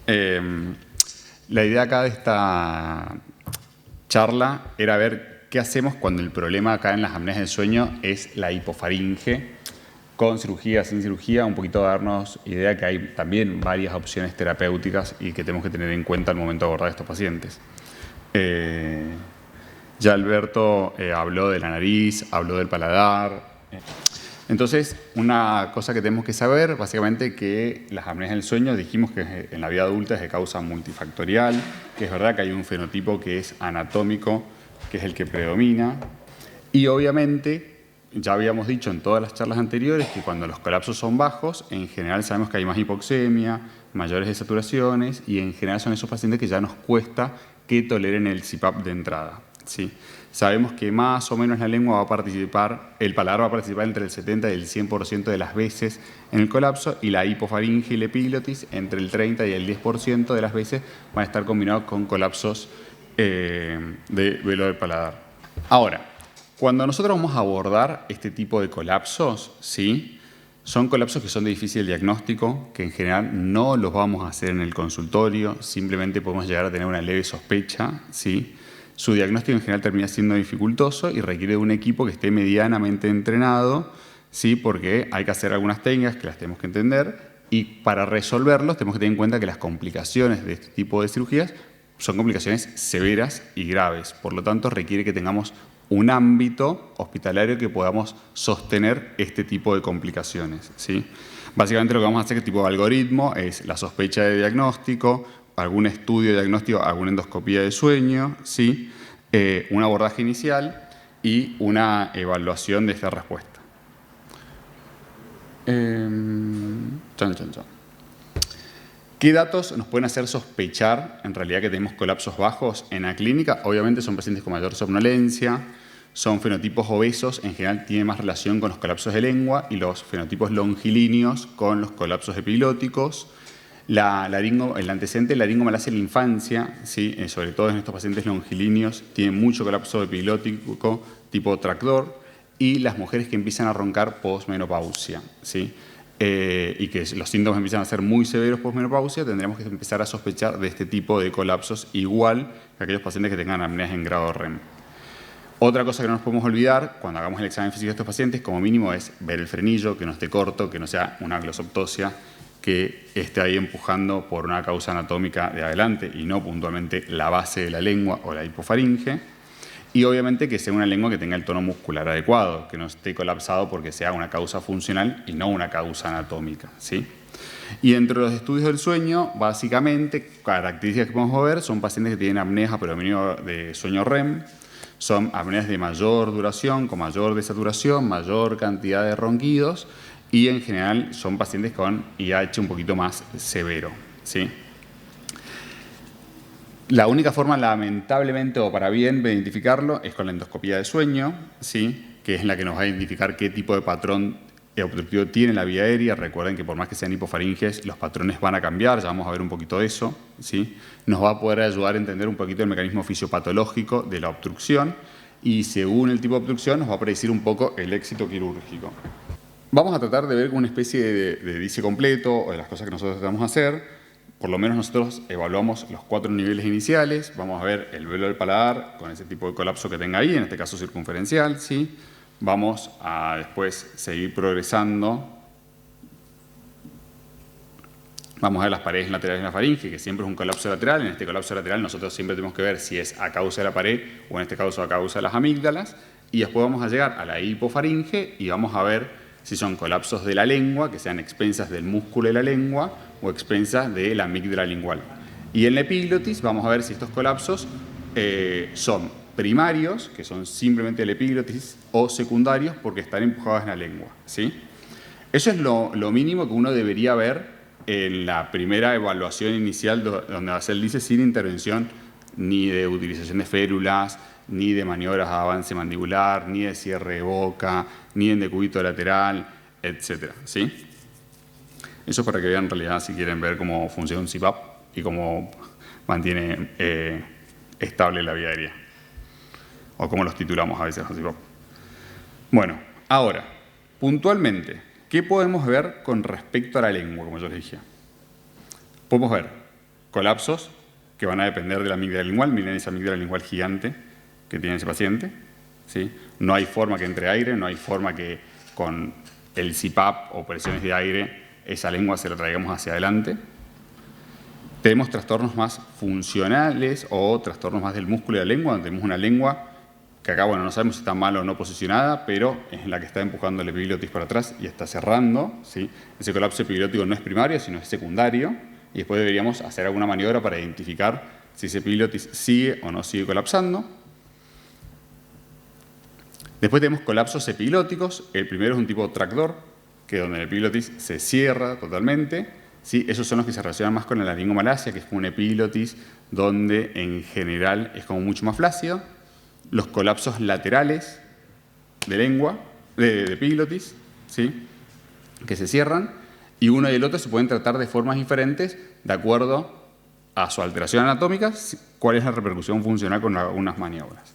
La idea acá de esta charla era ver qué hacemos cuando el problema acá en las apneas del sueño es la hipofaringe, con cirugía, sin cirugía, un poquito darnos idea que hay también varias opciones terapéuticas y que tenemos que tener en cuenta al momento de abordar a estos pacientes. Ya Alberto habló de la nariz, habló del paladar. Entonces, una cosa que tenemos que saber, básicamente, que las apneas del sueño, dijimos que en la vida adulta es de causa multifactorial, que es verdad que hay un fenotipo que es anatómico, que es el que predomina, y obviamente, ya habíamos dicho en todas las charlas anteriores que cuando los colapsos son bajos, en general sabemos que hay más hipoxemia, mayores desaturaciones, y en general son esos pacientes que ya nos cuesta que toleren el CPAP de entrada, ¿sí? Sabemos que más o menos la lengua va a participar, el paladar va a participar entre el 70 y el 100% de las veces en el colapso, y la hipofaringe y la epiglotis entre el 30 y el 10% de las veces van a estar combinados con colapsos de velo del paladar. Ahora, cuando nosotros vamos a abordar este tipo de colapsos, ¿sí? Son colapsos que son de difícil diagnóstico, que en general no los vamos a hacer en el consultorio, simplemente podemos llegar a tener una leve sospecha, ¿sí? Su diagnóstico en general termina siendo dificultoso y requiere de un equipo que esté medianamente entrenado, ¿sí? Porque hay que hacer algunas técnicas que las tenemos que entender, y para resolverlos tenemos que tener en cuenta que las complicaciones de este tipo de cirugías son complicaciones severas y graves. Por lo tanto, requiere que tengamos un ámbito hospitalario que podamos sostener este tipo de complicaciones, ¿sí? Básicamente lo que vamos a hacer es tipo de algoritmo, es la sospecha de diagnóstico, algún estudio de diagnóstico, alguna endoscopía de sueño, ¿sí? Un abordaje inicial y una evaluación de esta respuesta. ¿Qué datos nos pueden hacer sospechar en realidad que tenemos colapsos bajos en la clínica? Obviamente son pacientes con mayor somnolencia, son fenotipos obesos, en general tienen más relación con los colapsos de lengua, y los fenotipos longilíneos con los colapsos epiglóticos. El antecedente de laringomalacia en la infancia, ¿sí? Sobre todo en estos pacientes longilíneos, tienen mucho colapso epilótico tipo tractor, y las mujeres que empiezan a roncar posmenopausia, ¿sí? Y que los síntomas empiezan a ser muy severos posmenopausia, tendremos que empezar a sospechar de este tipo de colapsos, igual que aquellos pacientes que tengan apneas en grado REM. Otra cosa que no nos podemos olvidar cuando hagamos el examen físico de estos pacientes, como mínimo, es ver el frenillo, que no esté corto, que no sea una glosoptosia, que esté ahí empujando por una causa anatómica de adelante y no puntualmente la base de la lengua o la hipofaringe. Y obviamente que sea una lengua que tenga el tono muscular adecuado, que no esté colapsado porque sea una causa funcional y no una causa anatómica, ¿sí? Y entre los estudios del sueño, básicamente, características que podemos ver son pacientes que tienen apneas a predominio de sueño REM, son apneas de mayor duración, con mayor desaturación, mayor cantidad de ronquidos, y en general son pacientes con IH un poquito más severo, ¿sí? La única forma, lamentablemente o para bien, de identificarlo es con la endoscopía de sueño, ¿sí? Que es la que nos va a identificar qué tipo de patrón obstructivo tiene la vía aérea. Recuerden que por más que sean hipofaringes, los patrones van a cambiar, ya vamos a ver un poquito de eso, ¿sí? Nos va a poder ayudar a entender un poquito el mecanismo fisiopatológico de la obstrucción, y según el tipo de obstrucción nos va a predecir un poco el éxito quirúrgico. Vamos a tratar de ver una especie de dice completo o de las cosas que nosotros tratamos de hacer. Por lo menos nosotros evaluamos los 4 niveles iniciales. Vamos a ver el velo del paladar con ese tipo de colapso que tenga ahí, en este caso circunferencial, ¿sí? Vamos a después seguir progresando. Vamos a ver las paredes laterales de la faringe, que siempre es un colapso lateral. En este colapso lateral nosotros siempre tenemos que ver si es a causa de la pared o en este caso a causa de las amígdalas. Y después vamos a llegar a la hipofaringe y vamos a ver si son colapsos de la lengua, que sean expensas del músculo de la lengua o expensas de la amígdala lingual. Y en la epiglotis vamos a ver si estos colapsos son primarios, que son simplemente la epiglotis, o secundarios porque están empujados en la lengua, ¿sí? Eso es lo mínimo que uno debería ver en la primera evaluación inicial, donde va a ser el DICE sin intervención ni de utilización de férulas, ni de maniobras de avance mandibular, ni de cierre de boca, ni en decúbito lateral, etc., ¿sí? Eso es para que vean en realidad, si quieren ver cómo funciona un CPAP y cómo mantiene estable la vía aérea, o cómo los titulamos a veces los CPAP. Bueno, ahora, puntualmente, ¿qué podemos ver con respecto a la lengua, como yo les dije? Podemos ver colapsos que van a depender de la amígdala lingual. Miren esa amígdala lingual gigante que tiene ese paciente, ¿sí? No hay forma que entre aire, no hay forma que con el CPAP o presiones de aire esa lengua se la traigamos hacia adelante. Tenemos trastornos más funcionales o trastornos más del músculo de la lengua, donde tenemos una lengua que acá, bueno, no sabemos si está mal o no posicionada, pero es la que está empujando el epiglotis para atrás y está cerrando, ¿sí? Ese colapso epiglótico no es primario, sino es secundario, y después deberíamos hacer alguna maniobra para identificar si ese epiglotis sigue o no sigue colapsando. Después tenemos colapsos epiglóticos. El primero es un tipo tractor, que es donde el epiglotis se cierra totalmente, ¿sí? Esos son los que se relacionan más con la laringomalacia, que es como un epiglotis donde en general es como mucho más flácido. Los colapsos laterales de lengua, de epiglotis, ¿sí? Que se cierran, y uno y el otro se pueden tratar de formas diferentes de acuerdo a su alteración anatómica, cuál es la repercusión funcional con algunas maniobras.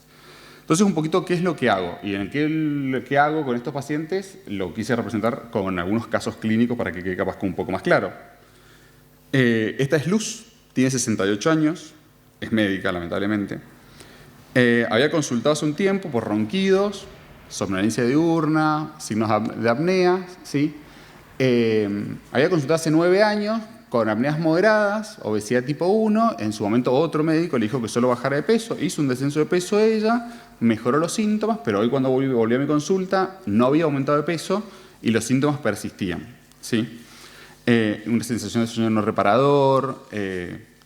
Entonces, un poquito, ¿qué es lo que hago? Y en qué hago con estos pacientes lo quise representar con algunos casos clínicos para que quede capaz un poco más claro. Esta es Luz, tiene 68 años, es médica, lamentablemente. Había consultado hace un tiempo por ronquidos, somnolencia diurna, signos de apnea, ¿sí? Había consultado hace 9 años con apneas moderadas, obesidad tipo 1. En su momento otro médico le dijo que solo bajara de peso, hizo un descenso de peso ella, mejoró los síntomas, pero hoy cuando volvió a mi consulta no había aumentado de peso y los síntomas persistían, ¿sí? Una sensación de sueño no reparador,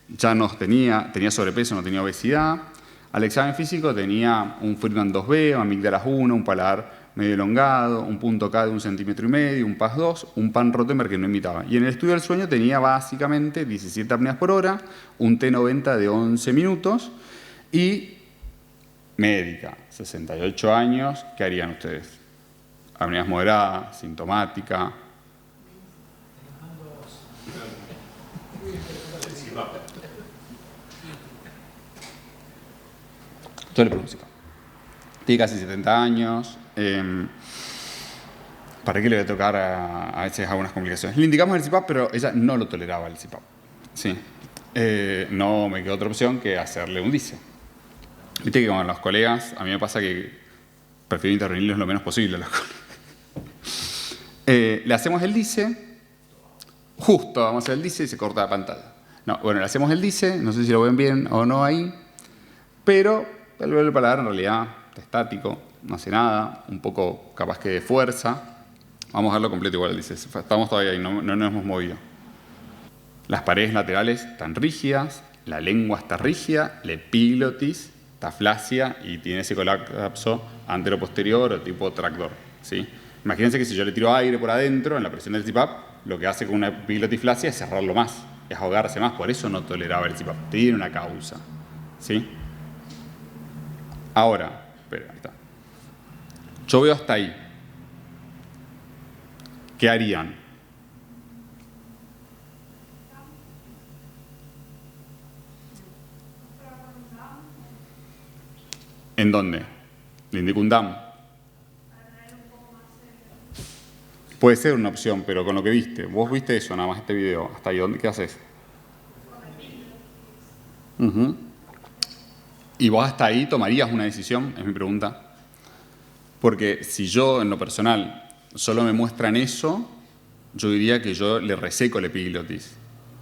ya no tenía sobrepeso, no tenía obesidad. Al examen físico tenía un Friedman 2B, amígdalas 1, un paladar medio elongado, un punto K de 1,5 centímetros, un PAS 2, un pan-Rottenberg que no imitaba. Y en el estudio del sueño tenía básicamente 17 apneas por hora, un T90 de 11 minutos y médica, 68 años. ¿Qué harían ustedes? Apneas moderadas, sintomática. Yo le pregunto, tiene casi 70 años, ¿para qué le voy a tocar a veces algunas complicaciones? Le indicamos el CPAP, pero ella no lo toleraba el CPAP. Sí. No me quedó otra opción que hacerle un DICE. Viste que con los colegas, a mí me pasa que prefiero intervenirlos lo menos posible a los colegas. Le hacemos el DICE, justo vamos a hacer el DICE y se corta la pantalla. No, bueno, le hacemos el DICE, no sé si lo ven bien o no ahí, pero el paladar en realidad está estático, no hace nada, un poco capaz que de fuerza. Vamos a verlo completo igual, dice. Estamos todavía ahí, no nos hemos movido. Las paredes laterales están rígidas, la lengua está rígida, la epiglotis está flácida y tiene ese colapso antero-posterior o tipo tractor, ¿sí? Imagínense que si yo le tiro aire por adentro, en la presión del CPAP, lo que hace con una epiglotis flácida es cerrarlo más, es ahogarse más, por eso no toleraba el CPAP. Tiene una causa, ¿sí? Ahora, espera, ahí está. Yo veo hasta ahí. ¿Qué harían? ¿En dónde? Le indico un DAM. Puede ser una opción, pero con lo que viste. Vos viste eso, nada más este video. ¿Hasta ahí? ¿Qué haces? ¿Y vos hasta ahí tomarías una decisión? Es mi pregunta. Porque si yo, en lo personal, solo me muestran eso, yo diría que yo le reseco la epiglotis.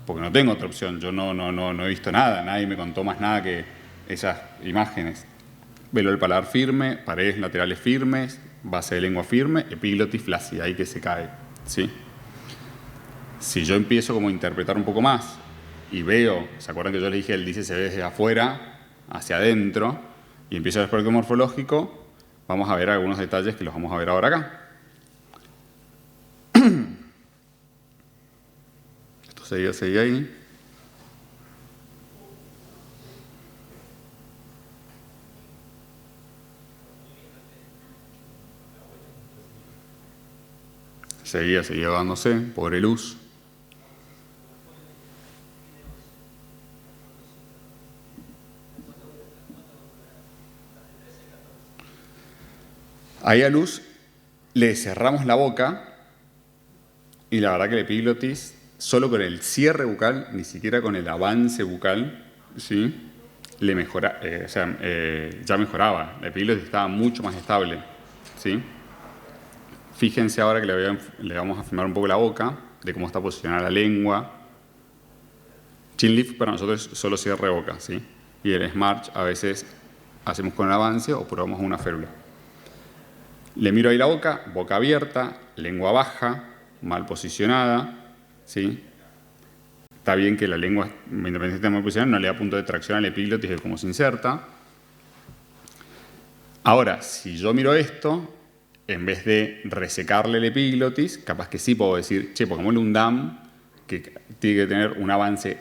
Porque no tengo otra opción. Yo no he visto nada. Nadie me contó más nada que esas imágenes. Velo del paladar firme, paredes laterales firmes, base de lengua firme, epiglotis flácida, ahí que se cae, ¿sí? Si yo empiezo como a interpretar un poco más y veo, ¿se acuerdan que yo les dije el DICE se ve desde afuera hacia adentro? Y empiezo el aspecto morfológico, vamos a ver algunos detalles que los vamos a ver ahora acá. Esto seguía ahí. Seguía dándose, pobre Luz. Ahí a Luz le cerramos la boca y la verdad que la epiglotis solo con el cierre bucal, ni siquiera con el avance bucal, ¿sí? Ya mejoraba. La epiglotis estaba mucho más estable, ¿sí? Fíjense ahora que le vamos a filmar un poco la boca, de cómo está posicionada la lengua. Chin lift para nosotros es solo cierre de boca, ¿sí? Y el Smarch a veces hacemos con el avance o probamos una férula. Le miro ahí la boca, boca abierta, lengua baja, mal posicionada, ¿sí? Está bien que la lengua, independientemente de mal posicionada, no le da punto de tracción al epiglotis de cómo se inserta. Ahora, si yo miro esto, en vez de resecarle el epiglotis, capaz que sí puedo decir, che, pongámosle un DAM que tiene que tener un avance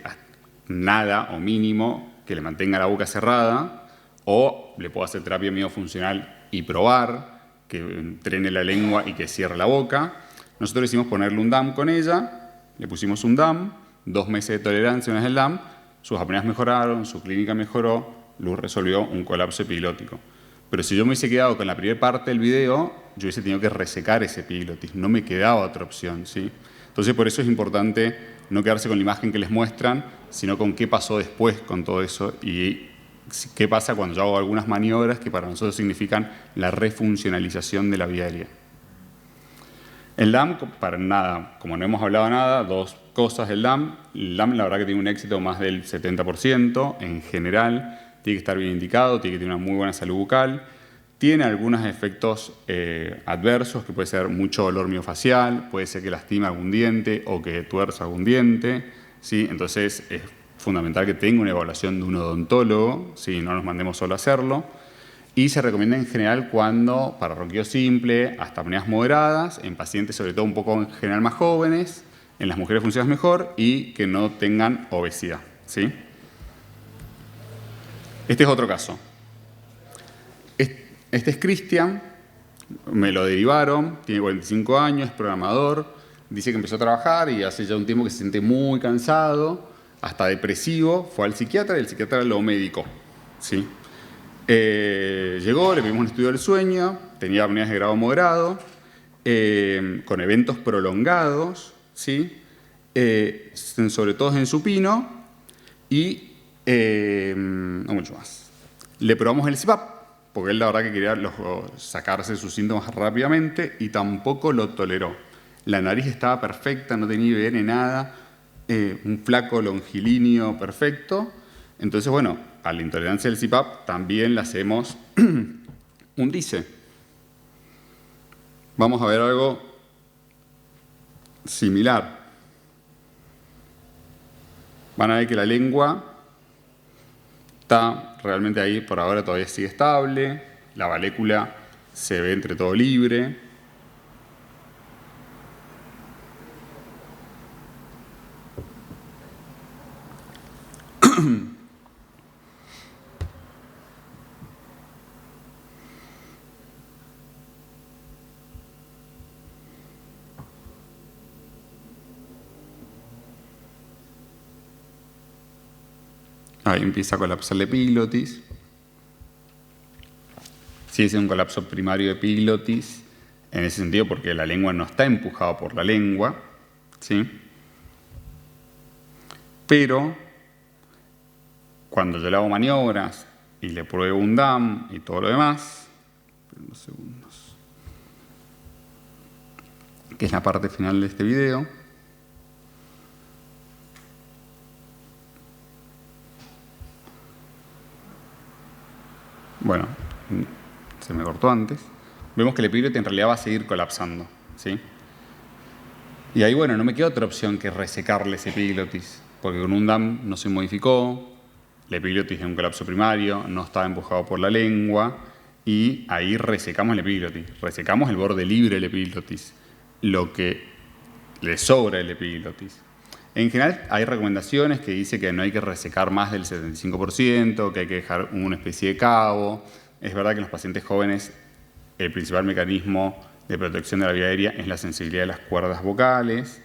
nada o mínimo que le mantenga la boca cerrada, o le puedo hacer terapia miofuncional y probar que entrene la lengua y que cierre la boca. Nosotros decidimos ponerle un DAM con ella, le pusimos un DAM, 2 meses de tolerancia una vez el DAM, sus apneas mejoraron, su clínica mejoró, Luz resolvió un colapso epiglótico. Pero si yo me hubiese quedado con la primera parte del video, yo hubiese tenido que resecar ese epiglotis, no me quedaba otra opción, ¿sí? Entonces por eso es importante no quedarse con la imagen que les muestran, sino con qué pasó después con todo eso y qué pasa cuando yo hago algunas maniobras que para nosotros significan la refuncionalización de la vía aérea. El DAM, para nada, como no hemos hablado nada, 2 cosas del DAM. El DAM la verdad que tiene un éxito más del 70% en general, tiene que estar bien indicado, tiene que tener una muy buena salud bucal, tiene algunos efectos adversos, que puede ser mucho dolor miofacial, puede ser que lastime algún diente o que tuerza algún diente, ¿sí? Entonces es fundamental que tenga una evaluación de un odontólogo, ¿sí? No nos mandemos solo a hacerlo. Y se recomienda en general cuando, para ronquido simple, hasta apneas moderadas, en pacientes sobre todo un poco en general más jóvenes, en las mujeres funciona mejor y que no tengan obesidad, ¿sí? Este es otro caso. Este es Cristian, me lo derivaron, tiene 45 años, es programador, dice que empezó a trabajar y hace ya un tiempo que se siente muy cansado, hasta depresivo, fue al psiquiatra y el psiquiatra lo medicó, ¿sí? Llegó, le pedimos un estudio del sueño, tenía apneas de grado moderado, con eventos prolongados, ¿sí? Sobre todo en supino y no mucho más. Le probamos el CPAP, porque él la verdad que quería sacarse sus síntomas rápidamente y tampoco lo toleró. La nariz estaba perfecta, no tenía IBN nada, un flaco longilíneo perfecto. Entonces, bueno, a la intolerancia del CPAP también le hacemos un DICE. Vamos a ver algo similar. Van a ver que la lengua está realmente ahí, por ahora todavía sigue estable, la valécula se ve entre todo libre. Ahí empieza a colapsar la epiglotis. Sí, es un colapso primario de epiglotis, en ese sentido porque la lengua no está empujada por la lengua, ¿sí? Pero cuando yo le hago maniobras y le pruebo un DAM y todo lo demás, unos segundos, que es la parte final de este video, bueno, se me cortó antes, vemos que el epiglotis en realidad va a seguir colapsando, ¿sí? Y ahí, bueno, no me queda otra opción que resecarle ese epiglotis, porque con un DAM no se modificó, la epiglotis es un colapso primario, no estaba empujado por la lengua, y ahí resecamos el epiglotis, resecamos el borde libre del epiglotis, lo que le sobra el epiglotis. En general hay recomendaciones que dicen que no hay que resecar más del 75%, que hay que dejar una especie de cabo. Es verdad que en los pacientes jóvenes el principal mecanismo de protección de la vía aérea es la sensibilidad de las cuerdas vocales.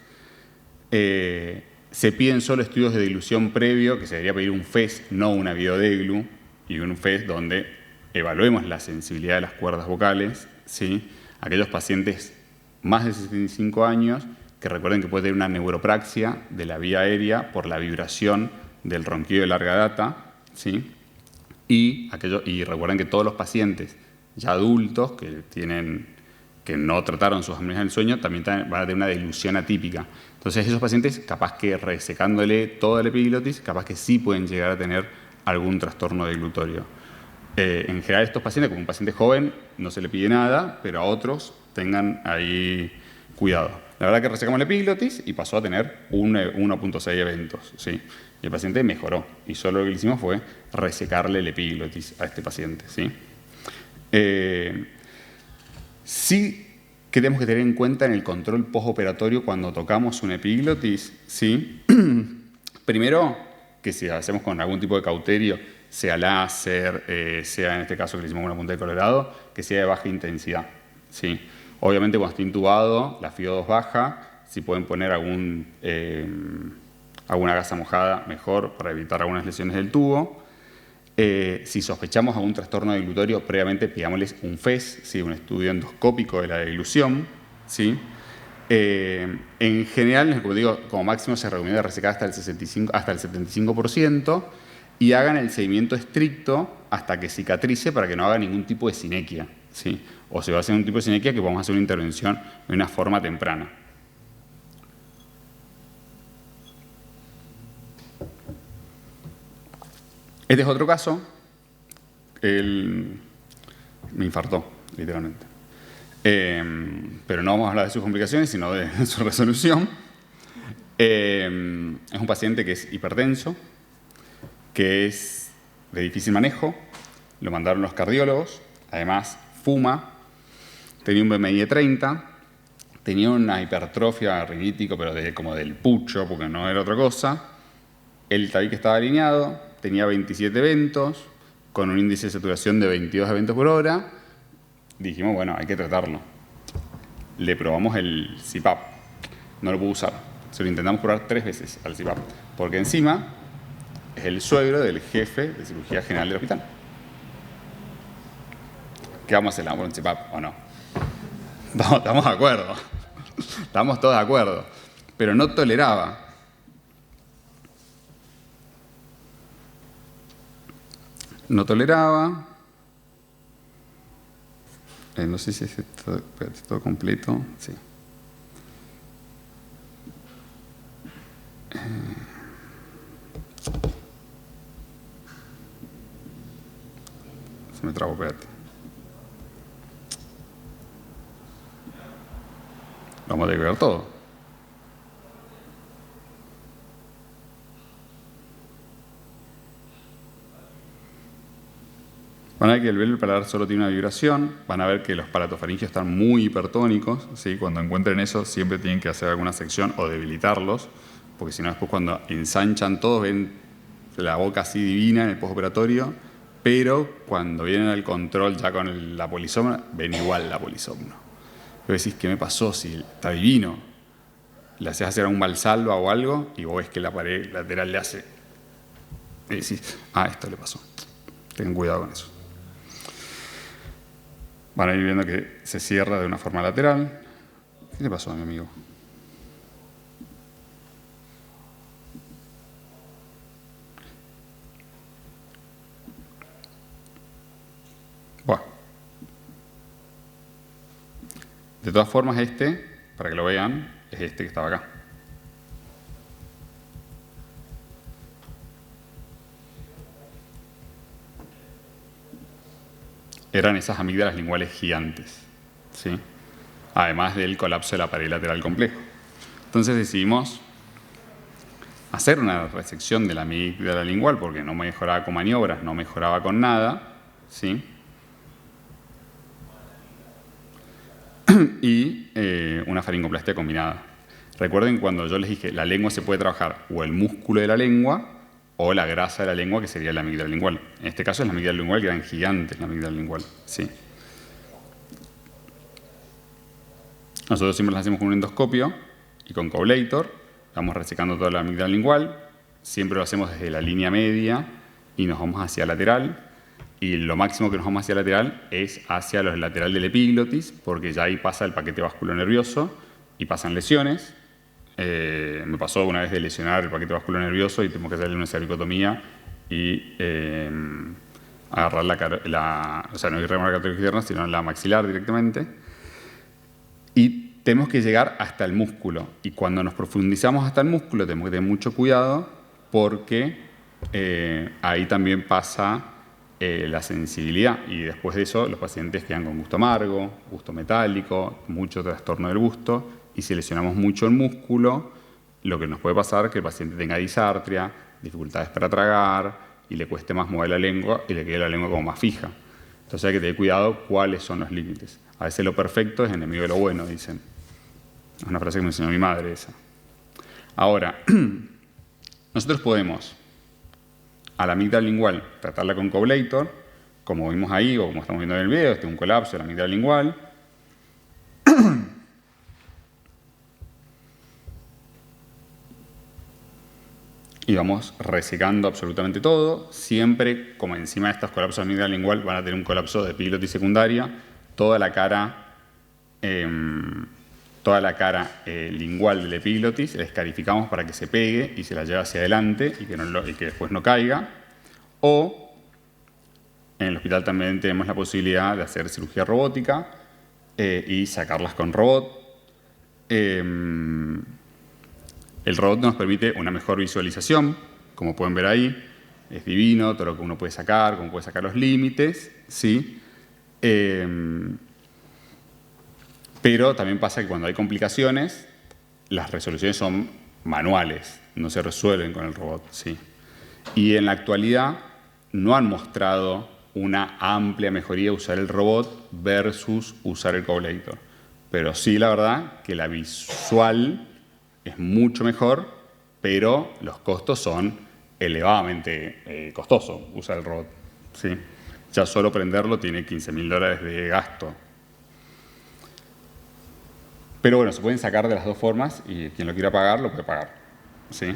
Se piden solo estudios de dilución previo, que se debería pedir un FES, no una videodeglu, y un FES donde evaluemos la sensibilidad de las cuerdas vocales, ¿sí? Aquellos pacientes más de 65 años que recuerden que puede tener una neuropraxia de la vía aérea por la vibración del ronquido de larga data, ¿sí? Y recuerden que todos los pacientes ya adultos que no trataron sus apneas del sueño también van a tener una dilución atípica. Entonces esos pacientes, capaz que resecándole toda la epiglotis, capaz que sí pueden llegar a tener algún trastorno deglutorio. En general estos pacientes, como un paciente joven, no se le pide nada, pero a otros tengan ahí cuidado. La verdad que resecamos la epiglotis y pasó a tener 1.6 eventos, ¿sí? Y el paciente mejoró. Y solo lo que le hicimos fue resecarle la epiglotis a este paciente, ¿sí? Sí que tenemos que tener en cuenta en el control postoperatorio cuando tocamos una epiglotis, ¿sí? Primero, que si hacemos con algún tipo de cauterio, sea láser, sea en este caso que le hicimos una punta de colorado, que sea de baja intensidad, ¿sí? Obviamente cuando está intubado, la FiO2 baja, si pueden poner alguna gasa mojada, mejor, para evitar algunas lesiones del tubo. Si sospechamos algún trastorno deglutorio, previamente pidámosles un FES, ¿sí? Un estudio endoscópico de la deglución, ¿sí? En general, como digo, como máximo se recomienda resecar hasta el 75% y hagan el seguimiento estricto hasta que cicatrice para que no haga ningún tipo de sinequia, ¿sí? O si va a hacer un tipo de sinequia, que podamos hacer una intervención de una forma temprana. Este es otro caso. Me infartó, literalmente. Pero no vamos a hablar de sus complicaciones, sino de su resolución. Es un paciente que es hipertenso, que es de difícil manejo. Lo mandaron los cardiólogos. Además, fuma. Tenía un BMI de 30. Tenía una hipertrofia rinitítica, pero como del pucho, porque no era otra cosa. El tabique estaba alineado. Tenía 27 eventos, con un índice de saturación de 22 eventos por hora. Dijimos, bueno, hay que tratarlo. Le probamos el CPAP. No lo pudo usar. Se lo intentamos probar 3 veces al CPAP. Porque encima es el suegro del jefe de cirugía general del hospital. ¿Qué vamos a hacer? ¿Le damos un CPAP o no? Estamos de acuerdo. Estamos todos de acuerdo. Pero no toleraba. No toleraba. No sé si es todo completo. Sí. Se me trabó, espérate. Vamos a tener que ver todo. Van a ver que el velo del paladar solo tiene una vibración. Van a ver que los palatofaringios están muy hipertónicos, ¿sí? Cuando encuentren eso, siempre tienen que hacer alguna sección o debilitarlos, porque si no, después cuando ensanchan todos, ven la boca así divina en el postoperatorio, pero cuando vienen al control ya con la polisomno, ven igual la polisomno. Pero decís, ¿qué me pasó? Si está divino. Le haces hacer un valsalva o algo, y vos ves que la pared lateral le hace. Y decís, esto le pasó. Tengan cuidado con eso. Van a ir viendo que se cierra de una forma lateral. ¿Qué le pasó a mi amigo? Bueno. De todas formas, para que lo vean, es este que estaba acá. Eran esas amígdalas linguales gigantes, ¿sí? Además del colapso de la pared lateral complejo. Entonces decidimos hacer una resección de la amígdala lingual porque no mejoraba con maniobras, no mejoraba con nada, ¿sí? Y una faringoplastia combinada. Recuerden cuando yo les dije, la lengua se puede trabajar o el músculo de la lengua o la grasa de la lengua, que sería la amígdala lingual. En este caso es la amígdala lingual, que eran gigantes la amígdala lingual, ¿sí? Nosotros siempre las hacemos con un endoscopio y con Coablator. Vamos resecando toda la amígdala lingual. Siempre lo hacemos desde la línea media y nos vamos hacia lateral. Y lo máximo que nos vamos hacia lateral es hacia los lateral del epiglotis, porque ya ahí pasa el paquete vasculonervioso y pasan lesiones. me pasó una vez de lesionar el paquete vascular nervioso y tuvimos que hacerle una cervicotomía y agarrar o sea, no irregular la externa, sino la maxilar directamente. Y tenemos que llegar hasta el músculo. Y cuando nos profundizamos hasta el músculo tenemos que tener mucho cuidado porque ahí también pasa la sensibilidad. Y después de eso los pacientes quedan con gusto amargo, gusto metálico, mucho trastorno del gusto. Y si lesionamos mucho el músculo, lo que nos puede pasar es que el paciente tenga disartria, dificultades para tragar y le cueste más mover la lengua y le quede la lengua como más fija. Entonces hay que tener cuidado cuáles son los límites. A veces lo perfecto es enemigo de lo bueno, dicen. Es una frase que me enseñó mi madre esa. Ahora, nosotros podemos a la amígdala lingual tratarla con Coblator, como vimos ahí o como estamos viendo en el video, este es un colapso de la amígdala lingual. Y vamos resecando absolutamente todo. Siempre, como encima de estos colapsos de amígdala lingual, van a tener un colapso de epiglotis secundaria. Toda la cara lingual del epiglotis la escarificamos para que se pegue y se la lleve hacia adelante y que después no caiga. O en el hospital también tenemos la posibilidad de hacer cirugía robótica y sacarlas con robot. El robot nos permite una mejor visualización, como pueden ver ahí. Es divino, todo lo que uno puede sacar, cómo puede sacar los límites, ¿sí? Pero también pasa que cuando hay complicaciones, las resoluciones son manuales, no se resuelven con el robot, ¿sí? Y en la actualidad no han mostrado una amplia mejoría usar el robot versus usar el Coblator. Pero sí, la verdad, que la visual es mucho mejor, pero los costos son elevadamente costosos usar el robot, ¿sí? Ya solo prenderlo tiene $15.000 de gasto. Pero bueno, se pueden sacar de las dos formas y quien lo quiera pagar, lo puede pagar, ¿sí?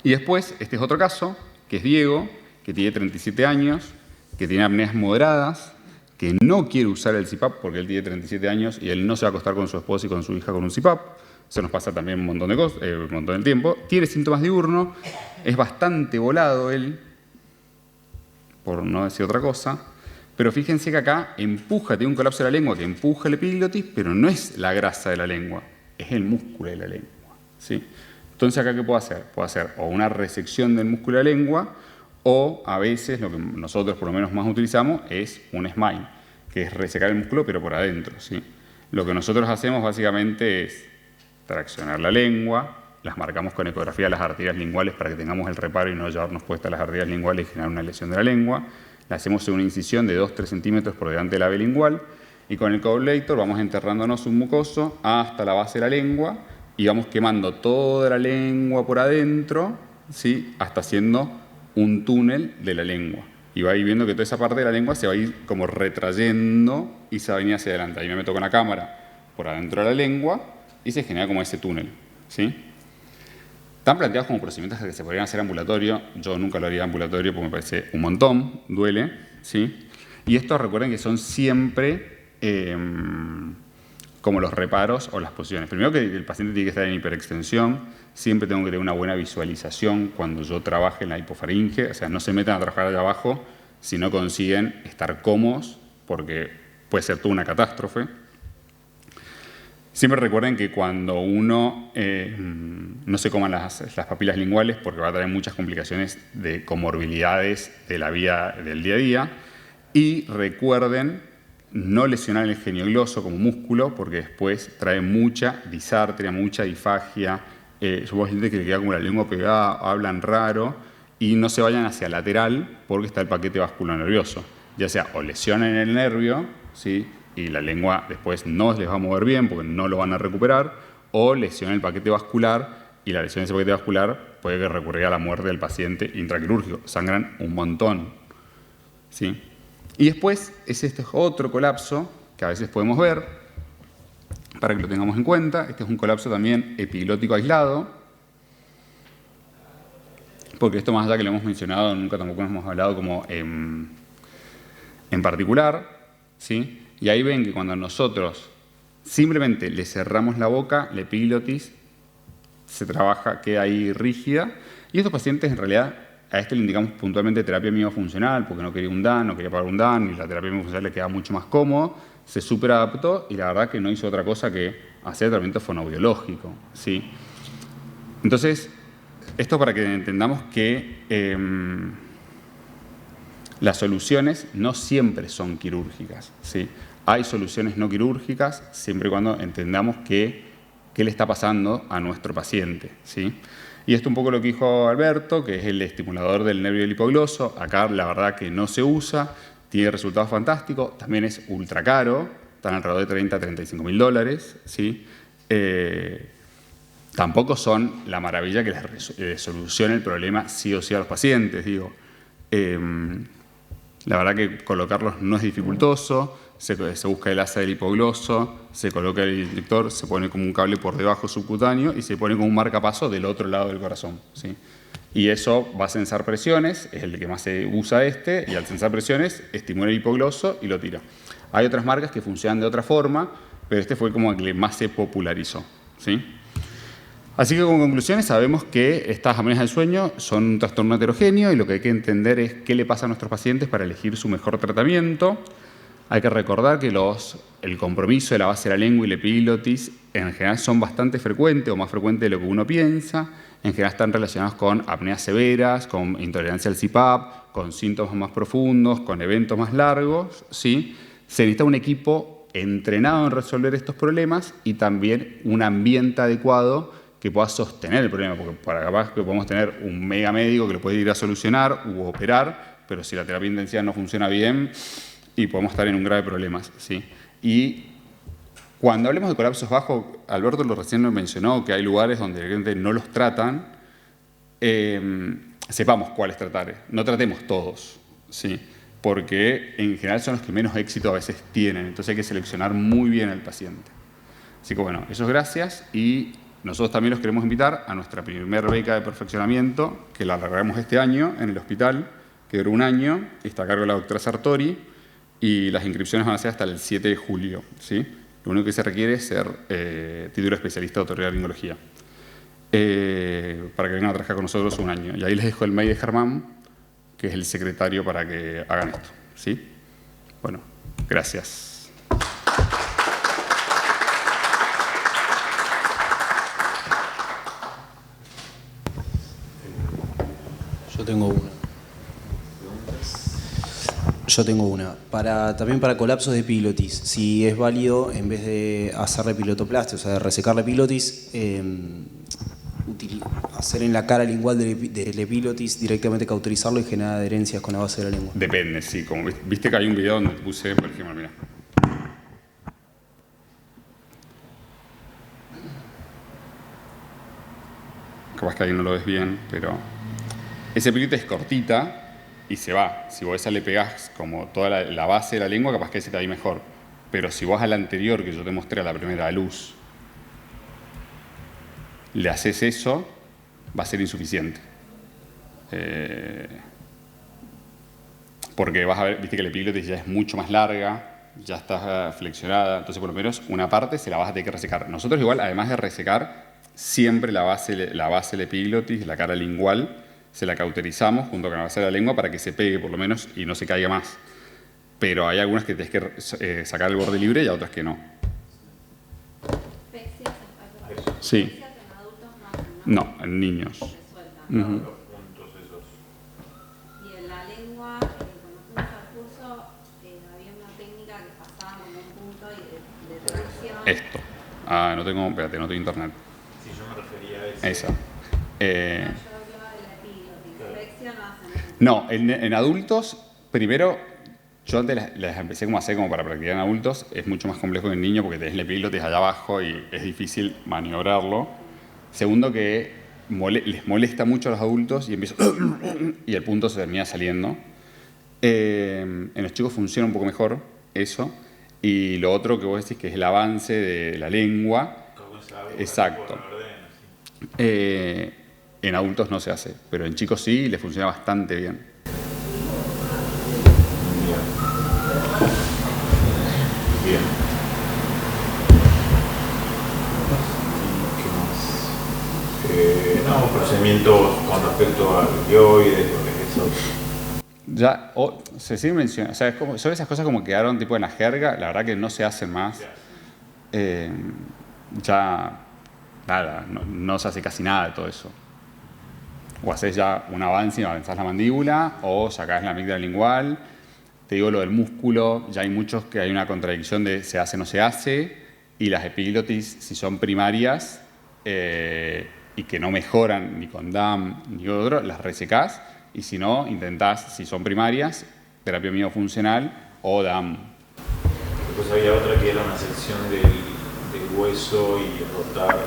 Y después, este es otro caso, que es Diego, que tiene 37 años, que tiene apneas moderadas, que no quiere usar el CPAP porque él tiene 37 años y él no se va a acostar con su esposa y con su hija con un CPAP. Eso nos pasa también un montón de tiempo. Tiene síntomas diurnos, es bastante volado él, por no decir otra cosa. Pero fíjense que acá tiene un colapso de la lengua que empuja el epiglotis, pero no es la grasa de la lengua, es el músculo de la lengua, ¿sí? Entonces acá, ¿qué puedo hacer? Puedo hacer o una resección del músculo de la lengua, o a veces lo que nosotros por lo menos más utilizamos es un SMILE, que es resecar el músculo pero por adentro, ¿sí? Lo que nosotros hacemos básicamente es traccionar la lengua, las marcamos con ecografía las arterias linguales para que tengamos el reparo y no llevarnos puestas las arterias linguales y generar una lesión de la lengua. Le hacemos una incisión de 2-3 centímetros por delante de la ave lingual y con el Coblator vamos enterrándonos un mucoso hasta la base de la lengua y vamos quemando toda la lengua por adentro, ¿sí? Hasta haciendo un túnel de la lengua. Y va a ir viendo que toda esa parte de la lengua se va a ir como retrayendo y se va a venir hacia adelante. Ahí me meto con la cámara por adentro de la lengua y se genera como ese túnel, ¿sí? Están planteados como procedimientos que se podrían hacer ambulatorio. Yo nunca lo haría ambulatorio porque me parece un montón, duele, ¿sí? Y estos recuerden que son siempre como los reparos o las posiciones. Primero que el paciente tiene que estar en hiperextensión, siempre tengo que tener una buena visualización cuando yo trabaje en la hipofaringe, o sea, no se metan a trabajar allá abajo si no consiguen estar cómodos, porque puede ser toda una catástrofe. Siempre recuerden que cuando uno no se coman las papilas linguales, porque va a traer muchas complicaciones de comorbilidades de la vida del día a día, y recuerden no lesionar el geniogloso como músculo, porque después trae mucha disartria, mucha difagia. Somos gente que le queda como la lengua pegada, hablan raro, y no se vayan hacia lateral porque está el paquete vascular nervioso. Ya sea o lesionen el nervio, ¿sí? Y la lengua después no les va a mover bien porque no lo van a recuperar, o lesionen el paquete vascular y la lesión de ese paquete vascular puede que recurrir a la muerte del paciente intraquirúrgico. Sangran un montón, ¿sí? Y después es este otro colapso que a veces podemos ver, para que lo tengamos en cuenta. Este es un colapso también epiglótico aislado, porque esto más allá que lo hemos mencionado, nunca tampoco hemos hablado como en particular, ¿sí? Y ahí ven que cuando nosotros Simplemente le cerramos la boca, la epiglotis se trabaja, queda ahí rígida. Y estos pacientes, en realidad, a este le indicamos puntualmente terapia miofuncional, porque no quería un DAN, no quería pagar un DAN, y la terapia miofuncional le queda mucho más cómodo. Se superadaptó y la verdad que no hizo otra cosa que hacer tratamiento fonoaudiológico, ¿sí? Entonces, esto para que entendamos que las soluciones no siempre son quirúrgicas, ¿sí? Hay soluciones no quirúrgicas siempre y cuando entendamos qué le está pasando a nuestro paciente, ¿sí? Y esto es un poco lo que dijo Alberto, que es el estimulador del nervio del hipogloso. Acá la verdad que no se usa, tiene resultados fantásticos, también es ultra caro, están alrededor de 30 a 35 mil dólares, ¿sí? Tampoco son la maravilla que les solucione el problema sí o sí a los pacientes, digo. La verdad que colocarlos no es dificultoso, se busca el asa del hipogloso, se coloca el inyector, se pone como un cable por debajo subcutáneo y se pone como un marcapaso del otro lado del corazón, ¿sí? Y eso va a censar presiones, es el que más se usa y al censar presiones estimula el hipogloso y lo tira. Hay otras marcas que funcionan de otra forma, pero este fue como el que más se popularizó, ¿sí? Así que como conclusiones sabemos que estas apneas del sueño son un trastorno heterogéneo y lo que hay que entender es qué le pasa a nuestros pacientes para elegir su mejor tratamiento. Hay que recordar que el compromiso de la base de la lengua y la epiglotis en general son bastante frecuentes o más frecuentes de lo que uno piensa. En general están relacionados con apneas severas, con intolerancia al CPAP, con síntomas más profundos, con eventos más largos, ¿sí? Se necesita un equipo entrenado en resolver estos problemas y también un ambiente adecuado que pueda sostener el problema, porque para capaz que podemos tener un mega médico que lo puede ir a solucionar u operar, pero si la terapia intensiva no funciona bien, y podemos estar en un grave problema, ¿sí? Y cuando hablemos de colapsos bajos, Alberto recién lo mencionó, que hay lugares donde la gente no los tratan, sepamos cuáles tratar, no tratemos todos, ¿sí? Porque en general son los que menos éxito a veces tienen, entonces hay que seleccionar muy bien al paciente. Así que bueno, eso es gracias y nosotros también los queremos invitar a nuestra primera beca de perfeccionamiento, que la largamos este año en el hospital, que duró un año, y está a cargo de la doctora Sartori, y las inscripciones van a ser hasta el 7 de julio, ¿sí? Lo único que se requiere es ser título especialista de otorrinolaringología, para que vengan a trabajar con nosotros un año. Y ahí les dejo el mail de Germán, que es el secretario, para que hagan esto, ¿sí? Bueno, gracias. Yo tengo una. También para colapsos de epiglotis, si es válido, en vez de hacer la epilotoplastia, o sea, de resecar la epiglotis, hacer en la cara lingual de la epiglotis, directamente cauterizarlo y generar adherencias con la base de la lengua. Depende, sí. Como viste que hay un video donde puse, por ejemplo, mira. Capaz que ahí no lo ves bien, pero esa epiglotis es cortita y se va. Si vos a esa le pegás como toda la base de la lengua, capaz que se te va a ir mejor. Pero si vos a la anterior, que yo te mostré a la primera luz, le haces eso, va a ser insuficiente. Porque vas a ver, viste que la epiglotis ya es mucho más larga, ya está flexionada, entonces por lo menos una parte se la vas a tener que resecar. Nosotros igual, además de resecar, siempre la base de la epiglotis, la cara lingual, se la cauterizamos junto con la base de la lengua para que se pegue por lo menos y no se caiga más. Pero hay algunas que tienes que sacar el borde libre y otras que no. Sí. No, en niños. Y en la lengua, cuando fuimos al curso, había una técnica que pasaba como un punto de tracción. Esto. Ah, no tengo, espérate, no tengo internet. Sí, yo me refería a eso. Esa. Yo hablaba de la epiglotis. Flexión no hacen. No, en adultos, primero, yo antes las empecé como a hacer como para practicar en adultos, es mucho más complejo que en niños porque tenés la epiglotis allá abajo y es difícil maniobrarlo. Segundo, que les molesta mucho a los adultos y empieza y el punto se termina saliendo. En los chicos funciona un poco mejor eso. Y lo otro que vos decís que es el avance de la lengua. Exacto. En adultos no se hace, pero en chicos sí, les funciona bastante bien. Bien. No, procedimientos con respecto al opioides, con eso. Ya, se sigue mencionando, o sea, son esas cosas como quedaron tipo en la jerga, la verdad que no se hacen más. Ya, nada, no se hace casi nada de todo eso. O haces ya un avance y avanzás la mandíbula, o sacás la amígdala lingual. Te digo lo del músculo, ya hay muchos que hay una contradicción de se hace o no se hace, y las epiglotis, si son primarias y que no mejoran ni con DAM ni otro, las resecás, y si no, intentás, si son primarias, terapia miofuncional o DAM. Después había otra que era una sección del hueso y rotar.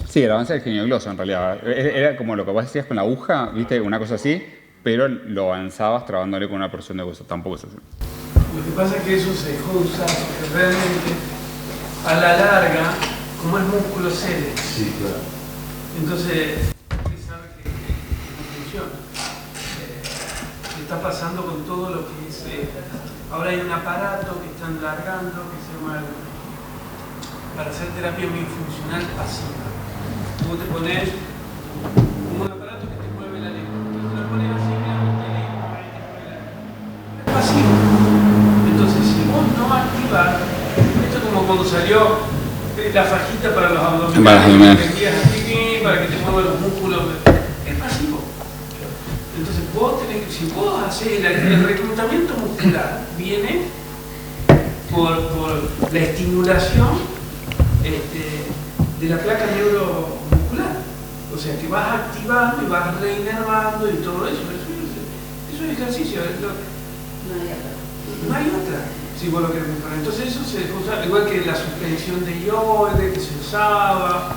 Sí, el avance del geniogloso en realidad. Era como lo que vos hacías con la aguja, ¿viste? Una cosa así, pero lo avanzabas trabándole con una porción de hueso. Tampoco es así. Lo que pasa es que eso se dejó de usar porque realmente a la larga, como es músculo cede. Sí, claro. Entonces, hay que saber que no funciona. Está pasando con todo lo que es. Ahora hay un aparato que están largando que se llama para hacer terapia miofuncional pasiva. Vos te pones un aparato que te mueve la lengua. Entonces lo pones así, mira, te lengua, es pasivo. Entonces, si vos no activas, esto es como cuando salió la fajita para los abdominales, para que te muevan los músculos, es pasivo. Entonces, si vos haces el reclutamiento muscular, viene por la estimulación de la placa neuromuscular. O sea, que vas activando y vas reinervando y todo eso. Eso es ejercicio. No hay otra. Si vos lo querés mejorar. Entonces eso se dejó usar, igual que la suspensión de ioide que se usaba.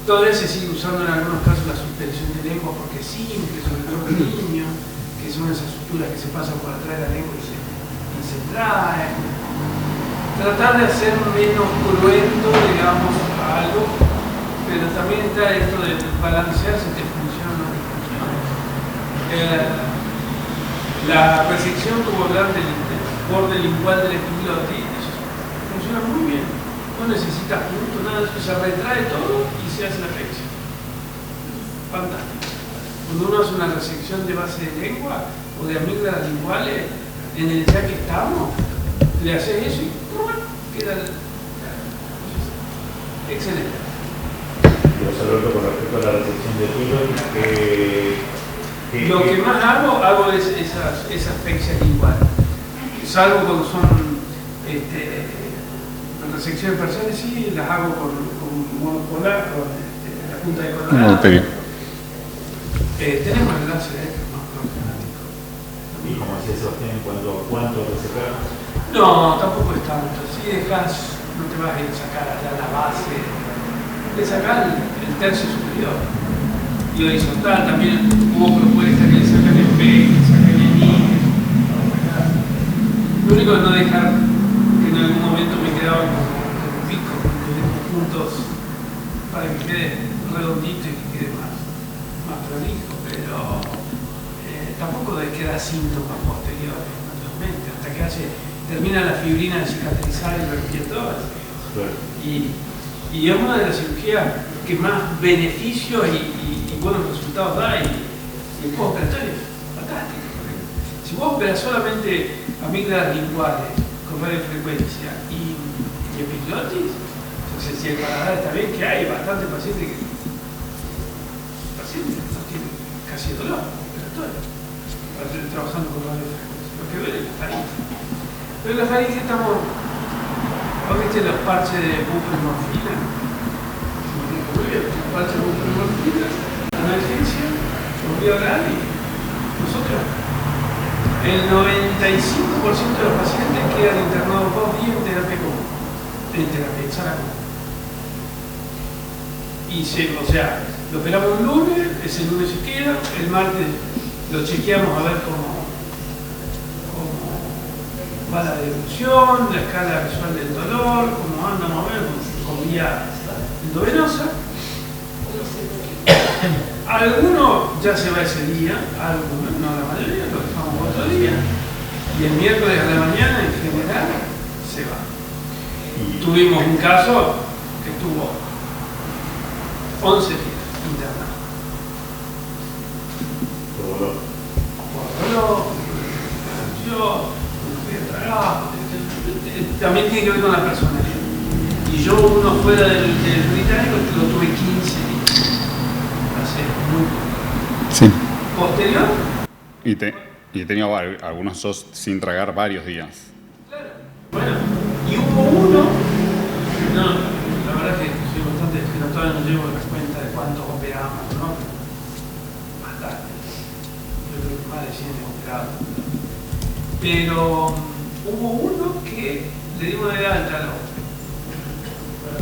Todavía se sigue usando en algunos casos la suspensión de lengua porque es simple, sobre todo en niños, que son esas suturas que se pasan por atrás de la lengua y se traen. Tratar de hacer menos cruento, digamos, algo, pero también está esto de balancear si te funciona o no te funciona. La resección tubular del borde lingual del epiglotis funciona muy bien. No necesitas punto, nada de eso, se retrae todo y se hace la flexión. Fantástico. Cuando uno hace una resección de base de lengua o de amígdalas linguales, en el ya que estamos, le haces eso y queda excelente. Los Alberto, con respecto a la resección de pilo, lo que más hago es esas asfixia lingual. Salvo cuando son resecciones parciales, sí, las hago con monopolar, con la punta de colorado. Tenemos el láser más problemático. ¿Y como decía Sebastián, cuánto resecar? No, tampoco es tanto. Si dejas, no te vas a ir a sacar allá la base, de sacar el tercio superior. Y horizontal también hubo propuestas que le sacan el P, que le sacan el I. Lo único es no dejar que en algún momento me quedaban como picos, puntos para que quede redondito y que quede más prolijo, pero tampoco de quedar síntomas posteriores, naturalmente, hasta que termina la fibrina de cicatrizar y vertir todo. Y es una de las cirugías que más beneficios y buenos resultados da y el postoperatorio es fantástico. Si vos operas solamente amígdalas linguales con radiofrecuencia y epiglotis, entonces si el paladar está bien, que hay bastante pacientes que no tienen casi dolor operatorio trabajando con radiofrecuencia. Lo que duele es la faringe. Pero en la faringe estamos, ¿vos viste los parches de buprenorfina? Muy bien, los parches de buprenorfina, analgesia, volví a hablar y nosotros, el 95% de los pacientes quedan internados 2 días en terapia común, en sala común. Y o sea, lo operamos un lunes, ese lunes se queda, el martes lo chequeamos a ver cómo va la devolución, la escala visual del dolor, cómo anda más o menos con vía endovenosa. Algunos ya se va ese día, algunos, no la mayoría, lo dejamos otro día. Y el miércoles a la mañana en general se va. Tuvimos un caso que estuvo 11 días. dolor. Por dolor, yo no fui al trabajo, también tiene que ver con la personalidad. Y yo, uno fuera del británico, lo tuve 15 días. Hace muy poco. Sí. Posterior, Y he tenido algunos SOS sin tragar varios días. claro. Bueno, y hubo uno, no, la verdad que soy bastante discreto, todavía no llevo las cuentas de cuántos operamos, ¿no? Bastante. Yo creo que más de 100 operados. Pero hubo uno que le dimos de alta a los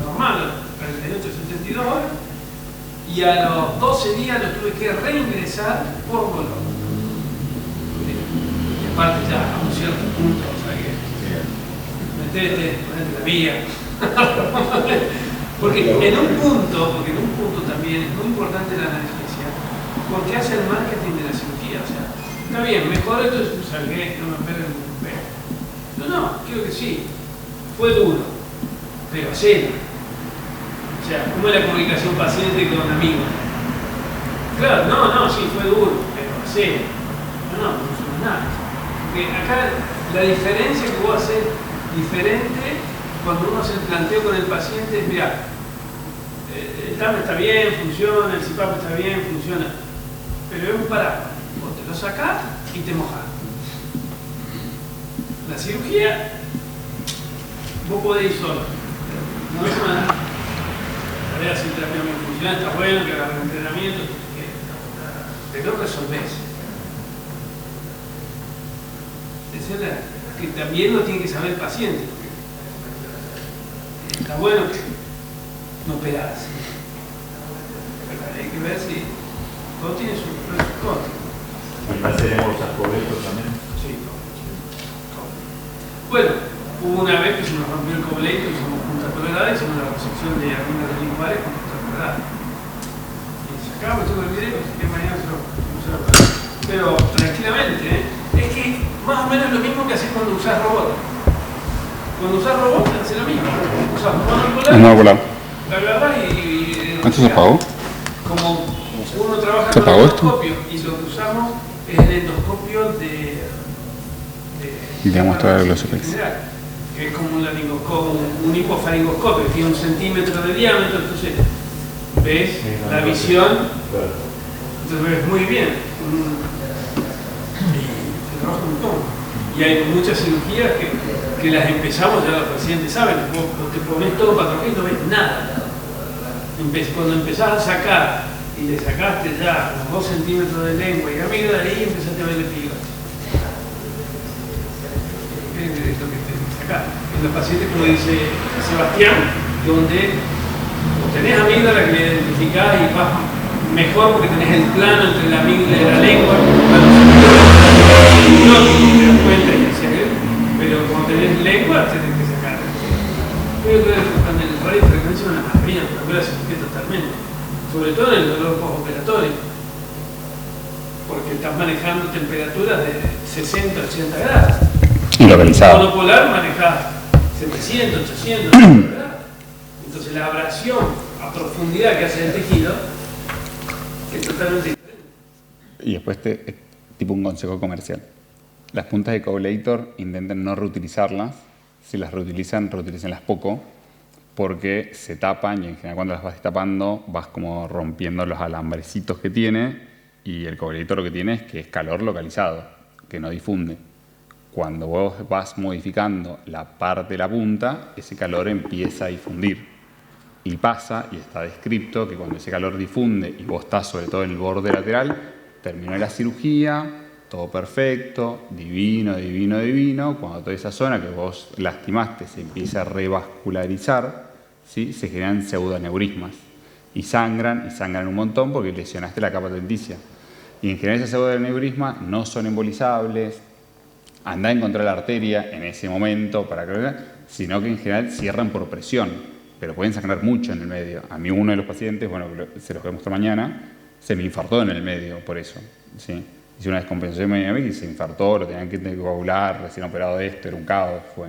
normal, 38, 72 horas, y a los 12 días lo tuve que reingresar por dolor. Y aparte ya a un cierto punto, o sea que metete, ponete la vía. porque en un punto también es muy importante la anestesia, porque hace el marketing de la cirugía. O sea, está bien, mejor esto es un salgué, no me operen un pelo. No, creo que sí, fue duro, pero hacelo. O sea, ¿cómo es la comunicación paciente con amigos? Claro, no, sí, fue duro, pero hacelo. No somos nada. Porque acá la diferencia que vos haces diferente cuando uno hace el planteo con el paciente es, mira, el TAM está bien, funciona, el CPAP está bien, funciona, pero es un parado. Vos te lo sacás y te mojás. La cirugía, vos podés ir solo. No es una tarea sin terapia funcional, está bueno, que haga entrenamiento, pero resolvés. Esa es la que también lo tiene que saber el paciente. Está bueno que no operás. Hay que ver si todo tiene sus pros y sus contras. ¿Y más tenemos a Coleto también? Sí. Bueno, hubo una vez que se nos rompió el coleto, hicimos punta colorada, hicimos la resección de algunas de linguales con punta colorada. Y sacamos todo el video, así que mañana se lo pero tranquilamente, es que más o menos es lo mismo que haces cuando usás robot. Cuando usás robot, haces lo mismo. Usás monocular, la agarrás y ¿Esto se apagó? como uno trabaja ¿Se con apagó endoscopio y lo que usamos es el endoscopio de digamos toda la glosopex. que es como un hipofaringoscopio, que tiene 1 centímetro de diámetro, entonces ves la visión, entonces ves muy bien. Y se trabaja un montón. Y hay muchas cirugías que las empezamos, ya los pacientes saben, vos te pones todo para trabajar y no ves nada. Cuando empezás a sacar y le sacaste ya unos 2 centímetros de lengua y amígdala, ahí empezaste a ver el epígrafe. Es lo que tenés que sacar. En los pacientes, como dice Sebastián, donde tenés amígdala que le identificás y vas mejor porque tenés el plano entre la amígdala y la lengua. No te das cuenta y pero cuando tenés lengua tenés que sacar. Creo que con el radiofrecuencia es una maravilla, porque la cirugía totalmente. Sobre todo en el dolor postoperatorio. Porque estás manejando temperaturas de 60, 80 grados. Y localizado. Monopolar manejás 700, 800 grados. Entonces la abrasión a profundidad que hace el tejido es totalmente diferente. Y después tipo un consejo comercial. Las puntas de Collator intenten no reutilizarlas. Si las reutilizan, reutilícenlas poco, porque se tapan y en general cuando las vas destapando vas como rompiendo los alambrecitos que tiene, y el Collator lo que tiene es que es calor localizado, que no difunde. Cuando vos vas modificando la parte de la punta, ese calor empieza a difundir. Y pasa, y está descrito, que cuando ese calor difunde y vos estás sobre todo en el borde lateral, terminó la cirugía, todo perfecto, divino, divino, divino. Cuando toda esa zona que vos lastimaste se empieza a revascularizar, ¿sí? Se generan pseudoneurismas. Y sangran un montón porque lesionaste la capa adventicia. Y en general esas pseudoneurismas no son embolizables. Andá a encontrar la arteria en ese momento, sino que en general cierran por presión, pero pueden sangrar mucho en el medio. A mí uno de los pacientes, bueno, se los voy a mostrar mañana, se me infartó en el medio por eso, ¿sí? Hice una descompensación hemodinámica y se infartó, lo tenían que coagular, recién operado de esto, era un caos, fue.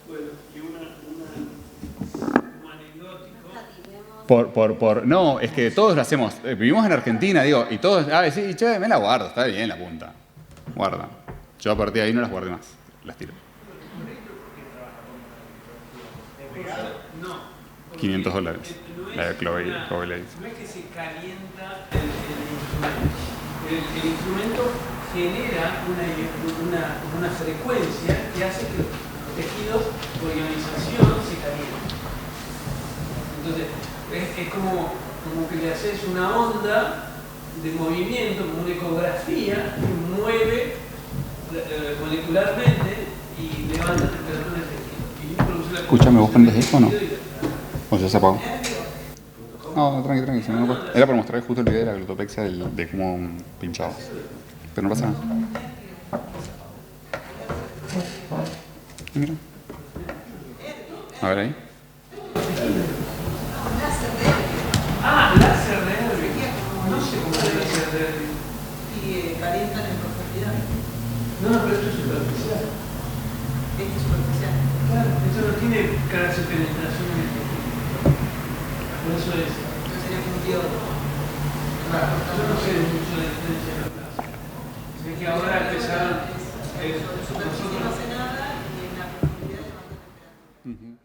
Bueno, y un anecdótico. Vemos No, es que todos lo hacemos. Vivimos en Argentina, digo, y todos, sí, che, me la guardo, está bien la punta. Guarda. Yo a partir de ahí no las guardé más, las tiro. No. $500, la de Chloe No es que se calienta el instrumento genera una frecuencia que hace que los tejidos por ionización se calienten. Entonces, es como que le haces una onda de movimiento, como una ecografía que mueve molecularmente y levanta la temperatura del tejido. Escúchame, ¿vos prendés esto o no? ¿O ya se apagó? No, tranqui, si no, no pasa. Era para mostrar justo el video de la glutopexia de cómo pinchabas. Pero no pasa nada. Mira. A ver ahí. Láser de Erwin. No sé cómo es el láser de Erwin. Y calientan en profundidad. No, pero esto es superficial. Esto es superficial. Claro, esto no tiene caras de penetración en el tejido. Por eso es. Entonces sería como un diodo. Claro, yo no sé mucho de la diferencia de los láseres. Sé que ahora empezaron. Superficie no hace nada y en la profundidad levanta temperatura.